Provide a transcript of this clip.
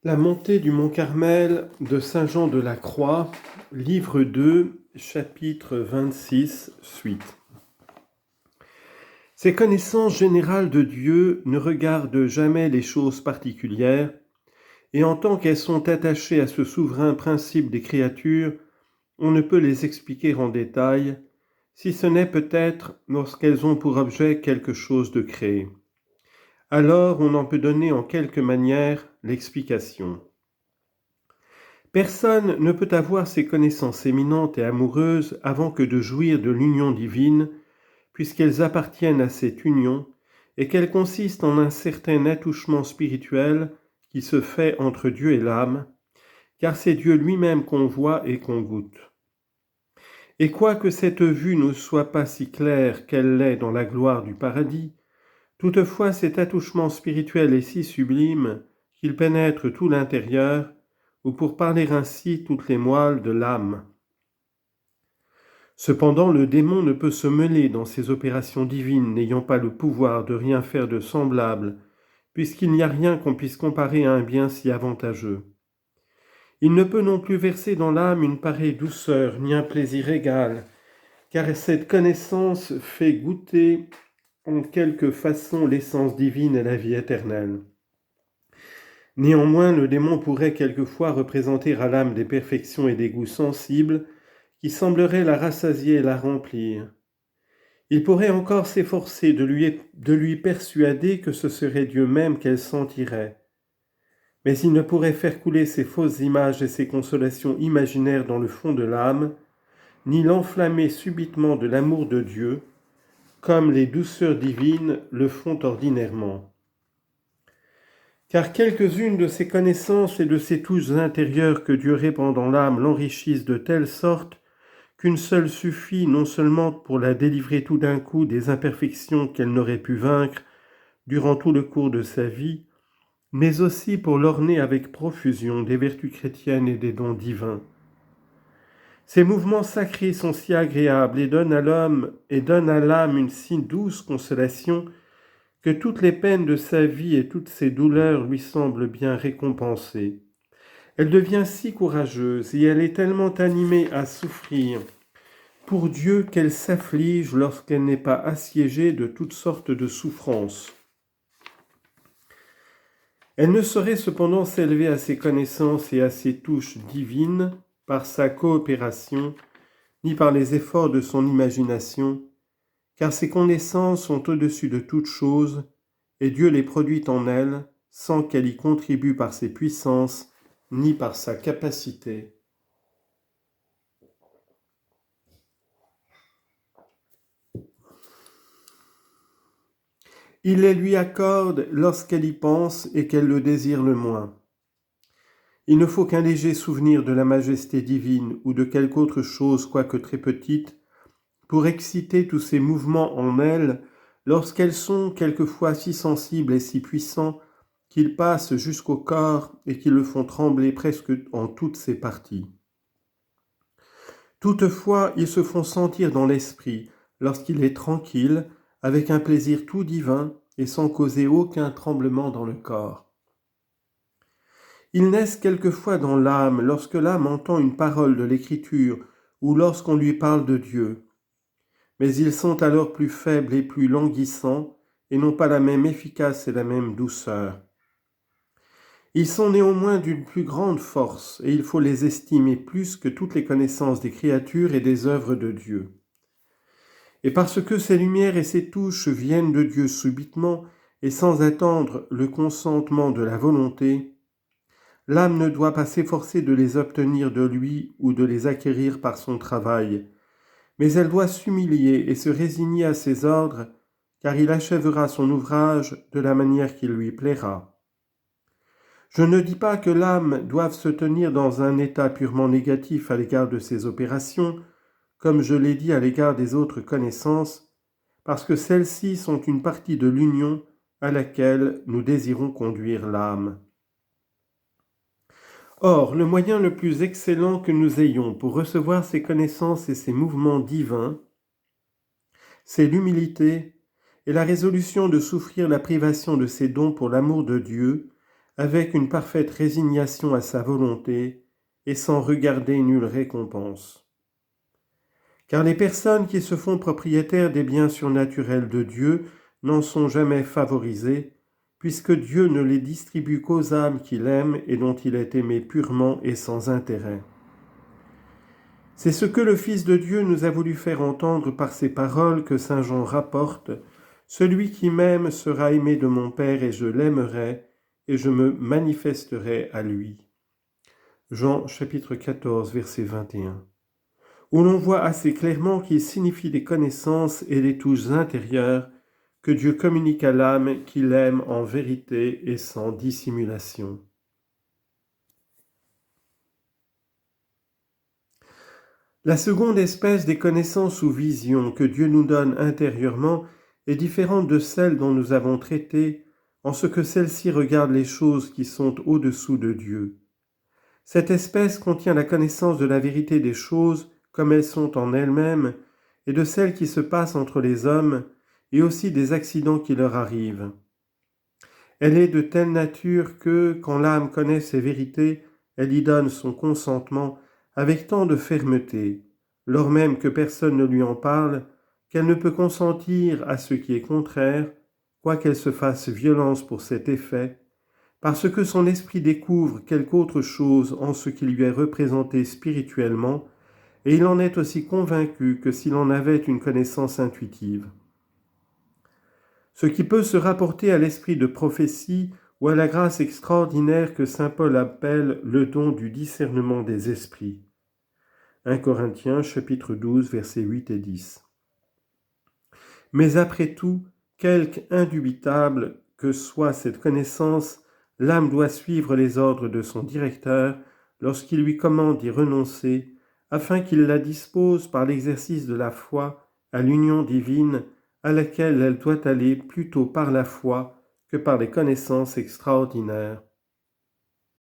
La montée du mont Carmel de Saint Jean de la Croix, livre 2, chapitre 26, suite. Ces connaissances générales de Dieu ne regardent jamais les choses particulières, et en tant qu'elles sont attachées à ce souverain principe des créatures, on ne peut les expliquer en détail, si ce n'est peut-être lorsqu'elles ont pour objet quelque chose de créé. Alors on en peut donner en quelque manière l'explication. Personne ne peut avoir ces connaissances éminentes et amoureuses avant que de jouir de l'union divine, puisqu'elles appartiennent à cette union et qu'elles consistent en un certain attouchement spirituel qui se fait entre Dieu et l'âme, car c'est Dieu lui-même qu'on voit et qu'on goûte. Et quoique cette vue ne soit pas si claire qu'elle l'est dans la gloire du paradis, toutefois cet attouchement spirituel est si sublime qu'il pénètre tout l'intérieur, ou pour parler ainsi toutes les moelles de l'âme. Cependant, le démon ne peut se mêler dans ces opérations divines, n'ayant pas le pouvoir de rien faire de semblable, puisqu'il n'y a rien qu'on puisse comparer à un bien si avantageux. Il ne peut non plus verser dans l'âme une pareille douceur, ni un plaisir égal, car cette connaissance fait goûter en quelque façon l'essence divine et la vie éternelle. Néanmoins, le démon pourrait quelquefois représenter à l'âme des perfections et des goûts sensibles qui sembleraient la rassasier et la remplir. Il pourrait encore s'efforcer de lui persuader que ce serait Dieu même qu'elle sentirait. Mais il ne pourrait faire couler ces fausses images et ces consolations imaginaires dans le fond de l'âme, ni l'enflammer subitement de l'amour de Dieu, comme les douceurs divines le font ordinairement. Car quelques-unes de ces connaissances et de ces touches intérieures que Dieu répand dans l'âme l'enrichissent de telle sorte qu'une seule suffit non seulement pour la délivrer tout d'un coup des imperfections qu'elle n'aurait pu vaincre durant tout le cours de sa vie, mais aussi pour l'orner avec profusion des vertus chrétiennes et des dons divins. Ces mouvements sacrés sont si agréables et donnent à l'homme et donnent à l'âme une si douce consolation que toutes les peines de sa vie et toutes ses douleurs lui semblent bien récompensées. Elle devient si courageuse et elle est tellement animée à souffrir pour Dieu qu'elle s'afflige lorsqu'elle n'est pas assiégée de toutes sortes de souffrances. Elle ne saurait cependant s'élever à ses connaissances et à ses touches divines par sa coopération, ni par les efforts de son imagination, car ses connaissances sont au-dessus de toutes choses, et Dieu les produit en elle, sans qu'elle y contribue par ses puissances, ni par sa capacité. Il les lui accorde lorsqu'elle y pense et qu'elle le désire le moins. Il ne faut qu'un léger souvenir de la majesté divine ou de quelque autre chose, quoique très petite, pour exciter tous ces mouvements en elle, lorsqu'elles sont quelquefois si sensibles et si puissants qu'ils passent jusqu'au corps et qui le font trembler presque en toutes ses parties. Toutefois, ils se font sentir dans l'esprit lorsqu'il est tranquille, avec un plaisir tout divin et sans causer aucun tremblement dans le corps. Ils naissent quelquefois dans l'âme lorsque l'âme entend une parole de l'Écriture ou lorsqu'on lui parle de Dieu. Mais ils sont alors plus faibles et plus languissants et n'ont pas la même efficace et la même douceur. Ils sont néanmoins d'une plus grande force et il faut les estimer plus que toutes les connaissances des créatures et des œuvres de Dieu. Et parce que ces lumières et ces touches viennent de Dieu subitement et sans attendre le consentement de la volonté, l'âme ne doit pas s'efforcer de les obtenir de lui ou de les acquérir par son travail, mais elle doit s'humilier et se résigner à ses ordres, car il achèvera son ouvrage de la manière qui lui plaira. Je ne dis pas que l'âme doive se tenir dans un état purement négatif à l'égard de ses opérations, comme je l'ai dit à l'égard des autres connaissances, parce que celles-ci sont une partie de l'union à laquelle nous désirons conduire l'âme. Or, le moyen le plus excellent que nous ayons pour recevoir ces connaissances et ces mouvements divins, c'est l'humilité et la résolution de souffrir la privation de ces dons pour l'amour de Dieu, avec une parfaite résignation à sa volonté et sans regarder nulle récompense. Car les personnes qui se font propriétaires des biens surnaturels de Dieu n'en sont jamais favorisées, puisque Dieu ne les distribue qu'aux âmes qu'il aime et dont il est aimé purement et sans intérêt. C'est ce que le Fils de Dieu nous a voulu faire entendre par ces paroles que saint Jean rapporte. « Celui qui m'aime sera aimé de mon Père et je l'aimerai, et je me manifesterai à lui. » Jean chapitre 14, verset 21, où l'on voit assez clairement qu'il signifie les connaissances et les touches intérieures que Dieu communique à l'âme qu'il aime en vérité et sans dissimulation. La seconde espèce des connaissances ou visions que Dieu nous donne intérieurement est différente de celle dont nous avons traité, en ce que celle-ci regarde les choses qui sont au-dessous de Dieu. Cette espèce contient la connaissance de la vérité des choses comme elles sont en elles-mêmes et de celles qui se passent entre les hommes et aussi des accidents qui leur arrivent. Elle est de telle nature que, quand l'âme connaît ces vérités, elle y donne son consentement avec tant de fermeté, lors même que personne ne lui en parle, qu'elle ne peut consentir à ce qui est contraire, quoiqu'elle se fasse violence pour cet effet, parce que son esprit découvre quelque autre chose en ce qui lui est représenté spirituellement, et il en est aussi convaincu que s'il en avait une connaissance intuitive. Ce qui peut se rapporter à l'esprit de prophétie ou à la grâce extraordinaire que saint Paul appelle le don du discernement des esprits. 1 Corinthiens chapitre 12 versets 8 et 10. Mais après tout, quelque indubitable que soit cette connaissance, l'âme doit suivre les ordres de son directeur lorsqu'il lui commande d'y renoncer, afin qu'il la dispose par l'exercice de la foi à l'union divine à laquelle elle doit aller plutôt par la foi que par les connaissances extraordinaires.